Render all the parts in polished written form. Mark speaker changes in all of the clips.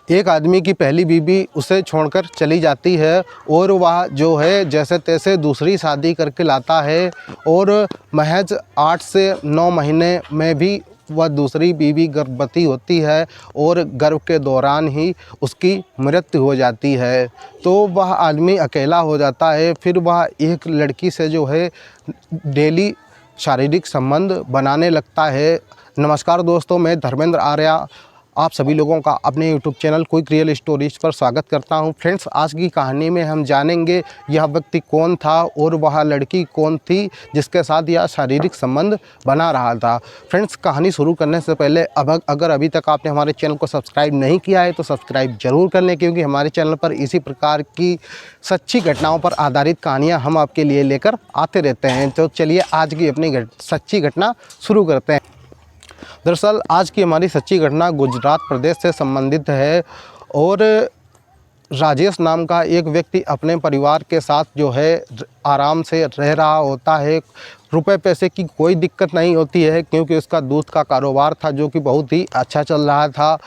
Speaker 1: एक आदमी की पहली बीवी उसे छोड़कर चली जाती है और वह जो है जैसे तैसे दूसरी शादी करके लाता है और महज 8 से 9 महीने में भी वह दूसरी बीवी गर्भवती होती है और गर्भ के दौरान ही उसकी मृत्यु हो जाती है। तो वह आदमी अकेला हो जाता है। फिर वह एक लड़की से जो है डेली शारीरिक संबंध बनाने लगता है। नमस्कार दोस्तों, मैं धर्मेंद्र आर्या आप सभी लोगों का अपने YouTube channel quick real stories पर स्वागत करता हूं। फ्रेंड्स, आज की कहानी में हम जानेंगे यह व्यक्ति कौन था और वह लड़की कौन थी जिसके साथ यह शारीरिक संबंध बना रहा था। फ्रेंड्स, कहानी शुरू करने से पहले अगर अभी तक आपने हमारे चैनल को सब्सक्राइब नहीं किया है तो सब्सक्राइब जरूर कर लें, क्योंकि हमारे चैनल पर इसी प्रकार की सच्ची घटनाओं पर आधारित कहानियाँ हम आपके लिए लेकर आते रहते हैं। तो चलिए आज की अपनी सच्ची घटना शुरू करते हैं। दरअसल आज की हमारी सच्ची घटना गुजरात प्रदेश से संबंधित है और राजेश नाम का एक व्यक्ति अपने परिवार के साथ जो है आराम से रह रहा होता है। रुपए पैसे की कोई दिक्कत नहीं होती है, क्योंकि उसका दूध का कारोबार था जो कि बहुत ही अच्छा चल रहा था।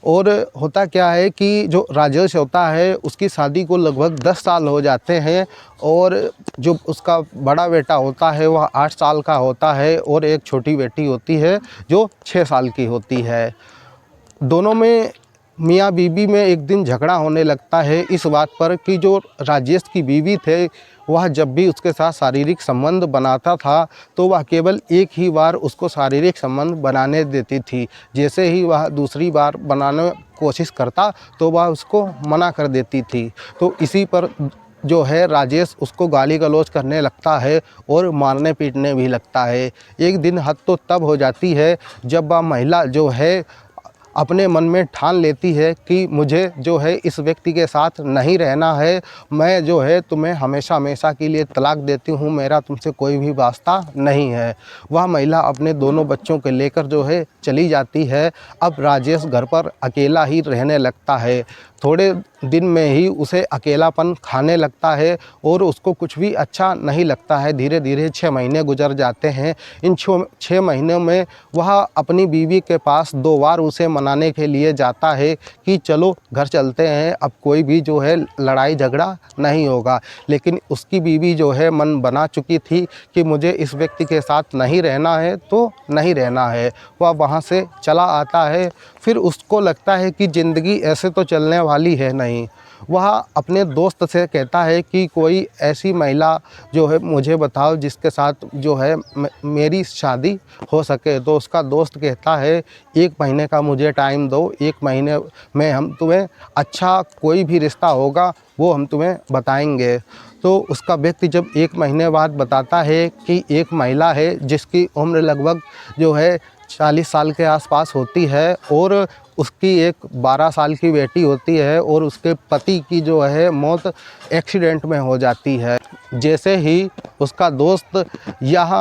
Speaker 1: और होता क्या है कि जो राजेश होता है उसकी शादी को लगभग 10 साल हो जाते हैं और जो उसका बड़ा बेटा होता है वह 8 साल का होता है और एक छोटी बेटी होती है जो 6 साल की होती है। दोनों में मियाँ बीवी में एक दिन झगड़ा होने लगता है इस बात पर कि जो राजेश की बीवी थे वह जब भी उसके साथ शारीरिक संबंध बनाता था तो वह केवल एक ही बार उसको शारीरिक संबंध बनाने देती थी। जैसे ही वह दूसरी बार बनाने की कोशिश करता तो वह उसको मना कर देती थी। तो इसी पर जो है राजेश उसको गाली गलौज करने लगता है और मारने पीटने भी लगता है। एक दिन हद तो तब हो जाती है जब वह महिला जो है अपने मन में ठान लेती है कि मुझे जो है इस व्यक्ति के साथ नहीं रहना है, मैं जो है तुम्हें हमेशा हमेशा के लिए तलाक देती हूँ, मेरा तुमसे कोई भी वास्ता नहीं है। वह महिला अपने दोनों बच्चों को लेकर जो है चली जाती है। अब राजेश घर पर अकेला ही रहने लगता है। थोड़े दिन में ही उसे अकेलापन खाने लगता है और उसको कुछ भी अच्छा नहीं लगता है। धीरे धीरे 6 महीने गुजर जाते हैं। इन 6 महीनों में वह अपनी बीवी के पास 2 बार उसे मनाने के लिए जाता है कि चलो घर चलते हैं, अब कोई भी जो है लड़ाई झगड़ा नहीं होगा। लेकिन उसकी बीवी जो है मन बना चुकी थी कि मुझे इस व्यक्ति के साथ नहीं रहना है तो नहीं रहना है। वह वहाँ से चला आता है। फिर उसको लगता है कि ज़िंदगी ऐसे तो चलने वाली है नहीं। वह अपने दोस्त से कहता है कि कोई ऐसी महिला जो है मुझे बताओ जिसके साथ जो है मेरी शादी हो सके। तो उसका दोस्त कहता है 1 महीने का मुझे टाइम दो, 1 महीने में हम तुम्हें अच्छा कोई भी रिश्ता होगा वो हम तुम्हें बताएंगे। तो उसका व्यक्ति जब 1 महीने बाद बताता है कि एक महिला है जिसकी उम्र लगभग जो है 40 साल के आसपास होती है और उसकी एक 12 साल की बेटी होती है और उसके पति की जो है मौत एक्सीडेंट में हो जाती है। जैसे ही उसका दोस्त यह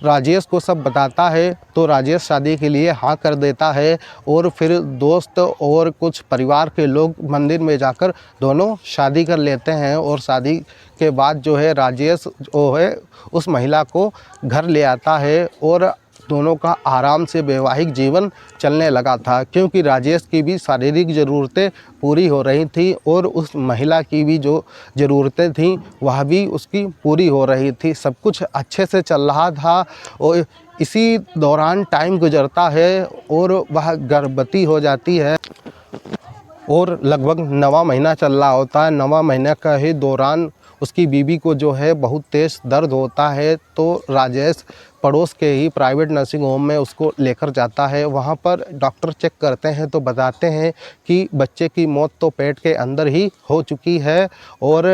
Speaker 1: राजेश को सब बताता है तो राजेश शादी के लिए हाँ कर देता है और फिर दोस्त और कुछ परिवार के लोग मंदिर में जाकर दोनों शादी कर लेते हैं। और शादी के बाद जो है राजेश जो है उस महिला को घर ले आता है और दोनों का आराम से वैवाहिक जीवन चलने लगा था, क्योंकि राजेश की भी शारीरिक ज़रूरतें पूरी हो रही थी और उस महिला की भी जो ज़रूरतें थीं वह भी उसकी पूरी हो रही थी। सब कुछ अच्छे से चल रहा था और इसी दौरान टाइम गुजरता है और वह गर्भवती हो जाती है और लगभग 9वां महीना चल रहा होता है। 9वां महीने का ही दौरान उसकी बीवी को जो है बहुत तेज़ दर्द होता है। तो राजेश पड़ोस के ही प्राइवेट नर्सिंग होम में उसको लेकर जाता है। वहाँ पर डॉक्टर चेक करते हैं तो बताते हैं कि बच्चे की मौत तो पेट के अंदर ही हो चुकी है और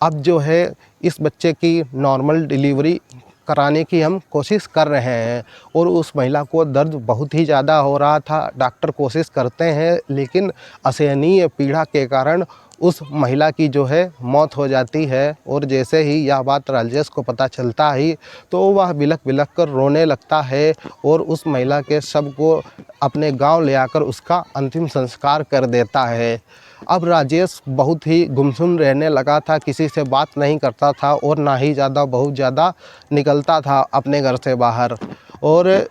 Speaker 1: अब जो है इस बच्चे की नॉर्मल डिलीवरी कराने की हम कोशिश कर रहे हैं। और उस महिला को दर्द बहुत ही ज़्यादा हो रहा था। डॉक्टर कोशिश करते हैं लेकिन असहनीय पीड़ा के कारण उस महिला की जो है मौत हो जाती है। और जैसे ही यह बात राजेश को पता चलता ही तो वह बिलख बिलख कर रोने लगता है और उस महिला के शव को अपने गांव ले आकर उसका अंतिम संस्कार कर देता है। अब राजेश बहुत ही गुमसुम रहने लगा था, किसी से बात नहीं करता था और ना ही बहुत ज़्यादा निकलता था अपने घर से बाहर। और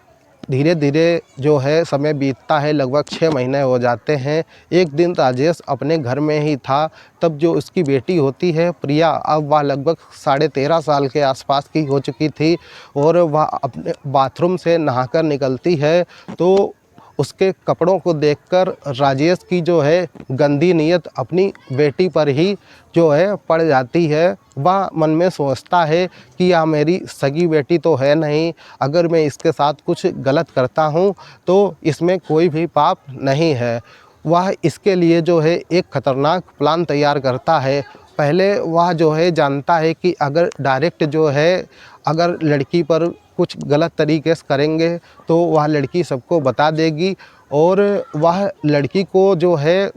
Speaker 1: धीरे धीरे जो है समय बीतता है, लगभग 6 महीने हो जाते हैं। एक दिन राजेश अपने घर में ही था, तब जो उसकी बेटी होती है प्रिया, अब वह लगभग 13.5 साल के आसपास की हो चुकी थी और वह अपने बाथरूम से नहाकर निकलती है तो उसके कपड़ों को देखकर राजेश की जो है गंदी नीयत अपनी बेटी पर ही जो है पड़ जाती है। वह मन में सोचता है कि यह मेरी सगी बेटी तो है नहीं, अगर मैं इसके साथ कुछ गलत करता हूँ तो इसमें कोई भी पाप नहीं है। वह इसके लिए जो है एक खतरनाक प्लान तैयार करता है। पहले वह जो है जानता है कि अगर डायरेक्ट जो है अगर लड़की पर कुछ गलत तरीके से करेंगे तो वह लड़की सबको बता देगी और वह लड़की को जो है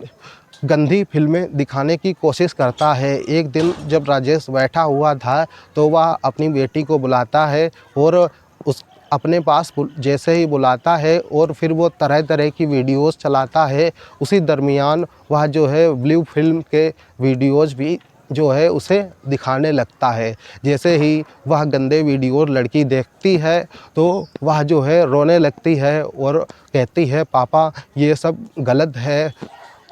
Speaker 1: गंदी फिल्में दिखाने की कोशिश करता है। एक दिन जब राजेश बैठा हुआ था तो वह अपनी बेटी को बुलाता है और उस अपने पास जैसे ही बुलाता है और फिर वो तरह तरह की वीडियोस चलाता है। उसी दरमियान वह जो है ब्लू फिल्म के वीडियोस भी जो है उसे दिखाने लगता है। जैसे ही वह गंदे वीडियो लड़की देखती है तो वह जो है रोने लगती है और कहती है पापा ये सब गलत है।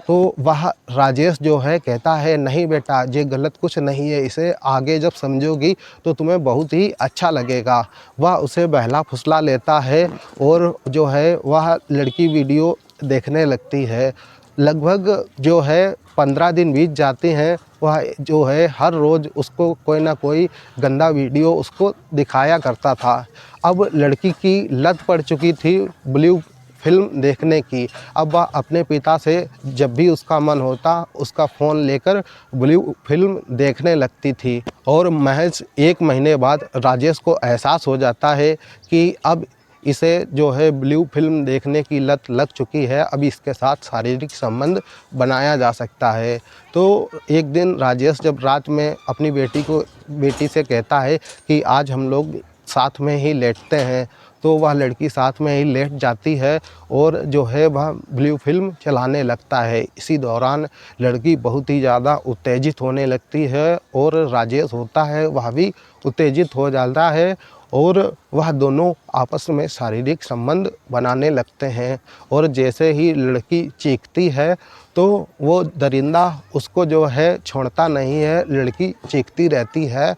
Speaker 1: तो वह राजेश जो है कहता है नहीं बेटा ये गलत कुछ नहीं है, इसे आगे जब समझोगी तो तुम्हें बहुत ही अच्छा लगेगा। वह उसे बहला फुसला लेता है और जो है वह लड़की वीडियो देखने लगती है। लगभग जो है 15 दिन बीत जाते हैं। वह जो है हर रोज़ उसको कोई ना कोई गंदा वीडियो उसको दिखाया करता था। अब लड़की की लत पड़ चुकी थी ब्लू फिल्म देखने की। अब वह अपने पिता से जब भी उसका मन होता उसका फ़ोन लेकर ब्लू फिल्म देखने लगती थी और महज 1 महीने बाद राजेश को एहसास हो जाता है कि अब इसे जो है ब्लू फिल्म देखने की लत लग चुकी है, अब इसके साथ शारीरिक संबंध बनाया जा सकता है। तो एक दिन राजेश जब रात में अपनी बेटी से कहता है कि आज हम लोग साथ में ही लेटते हैं, तो वह लड़की साथ में ही लेट जाती है और जो है वह ब्लू फिल्म चलाने लगता है। इसी दौरान लड़की बहुत ही ज़्यादा उत्तेजित होने लगती है और राजेश होता है वह भी उत्तेजित हो जाता है और वह दोनों आपस में शारीरिक संबंध बनाने लगते हैं। और जैसे ही लड़की चीखती है तो वो दरिंदा उसको जो है छोड़ता नहीं है, लड़की चीखती रहती है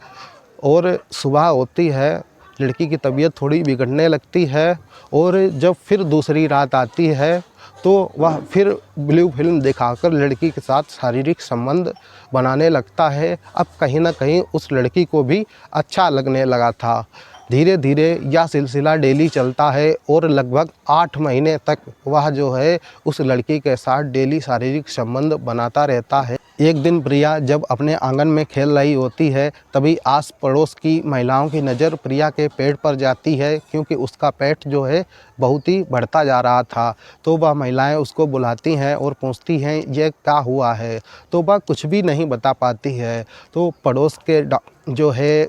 Speaker 1: और सुबह होती है, लड़की की तबीयत थोड़ी बिगड़ने लगती है और जब फिर दूसरी रात आती है तो वह फिर ब्लू फिल्म दिखाकर लड़की के साथ शारीरिक संबंध बनाने लगता है। अब कहीं ना कहीं उस लड़की को भी अच्छा लगने लगा था। धीरे धीरे यह सिलसिला डेली चलता है और लगभग 8 महीने तक वह जो है उस लड़की के साथ डेली शारीरिक संबंध बनाता रहता है। एक दिन प्रिया जब अपने आंगन में खेल रही होती है तभी आस पड़ोस की महिलाओं की नज़र प्रिया के पेट पर जाती है, क्योंकि उसका पेट जो है बहुत ही बढ़ता जा रहा था। तो वह महिलाएं उसको बुलाती हैं और पूछती हैं ये क्या हुआ है, तो वह कुछ भी नहीं बता पाती है। तो पड़ोस के जो है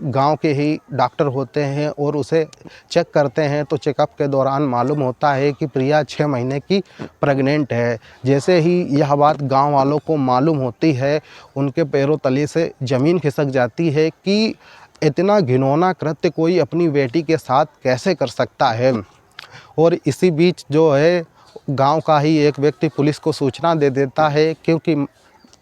Speaker 1: गांव के ही डॉक्टर होते हैं और उसे चेक करते हैं, तो चेकअप के दौरान मालूम होता है कि प्रिया 6 महीने की प्रेग्नेंट है। जैसे ही यह बात गांव वालों को मालूम होती है उनके पैरों तले से ज़मीन खिसक जाती है कि इतना घिनौना कृत्य कोई अपनी बेटी के साथ कैसे कर सकता है। और इसी बीच जो है गांव का ही एक व्यक्ति पुलिस को सूचना दे देता है, क्योंकि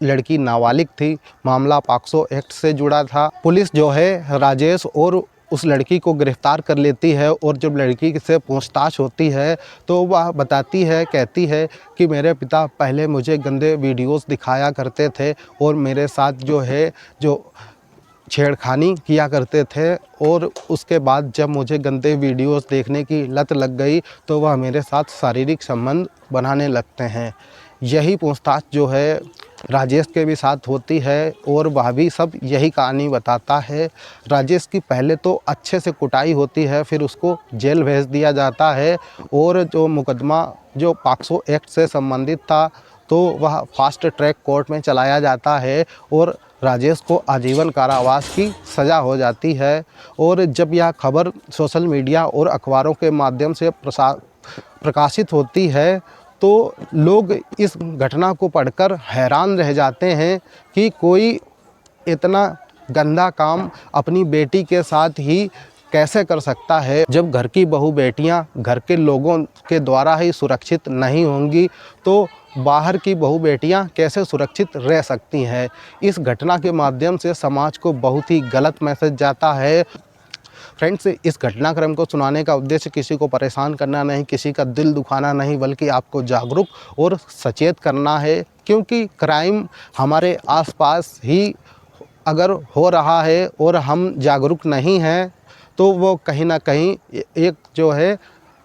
Speaker 1: लड़की नाबालिग थी, मामला पॉक्सो एक्ट से जुड़ा था। पुलिस जो है राजेश और उस लड़की को गिरफ्तार कर लेती है और जब लड़की से पूछताछ होती है तो वह बताती है, कहती है कि मेरे पिता पहले मुझे गंदे वीडियोस दिखाया करते थे और मेरे साथ जो है छेड़खानी किया करते थे, और उसके बाद जब मुझे गंदे वीडियोस देखने की लत लग गई तो वह मेरे साथ शारीरिक संबंध बनाने लगते हैं। यही पूछताछ जो है राजेश के भी साथ होती है और वह भी सब यही कहानी बताता है। राजेश की पहले तो अच्छे से कुटाई होती है, फिर उसको जेल भेज दिया जाता है और जो मुकदमा जो पॉक्सो एक्ट से संबंधित था तो वह फास्ट ट्रैक कोर्ट में चलाया जाता है और राजेश को आजीवन कारावास की सज़ा हो जाती है। और जब यह खबर सोशल मीडिया और अखबारों के माध्यम से प्रकाशित होती है तो लोग इस घटना को पढ़कर हैरान रह जाते हैं कि कोई इतना गंदा काम अपनी बेटी के साथ ही कैसे कर सकता है। जब घर की बहू बेटियां घर के लोगों के द्वारा ही सुरक्षित नहीं होंगी तो बाहर की बहू बेटियां कैसे सुरक्षित रह सकती हैं। इस घटना के माध्यम से समाज को बहुत ही गलत मैसेज जाता है। फ्रेंड्स, इस घटनाक्रम को सुनाने का उद्देश्य किसी को परेशान करना नहीं, किसी का दिल दुखाना नहीं, बल्कि आपको जागरूक और सचेत करना है। क्योंकि क्राइम हमारे आसपास ही अगर हो रहा है और हम जागरूक नहीं हैं तो वो कहीं ना कहीं एक जो है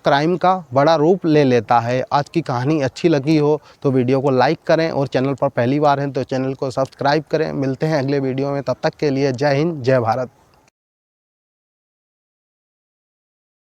Speaker 1: क्राइम का बड़ा रूप ले लेता है। आज की कहानी अच्छी लगी हो तो वीडियो को लाइक करें और चैनल पर पहली बार हैं तो चैनल को सब्सक्राइब करें। मिलते हैं अगले वीडियो में, तब तक के लिए जय हिंद, जय भारत।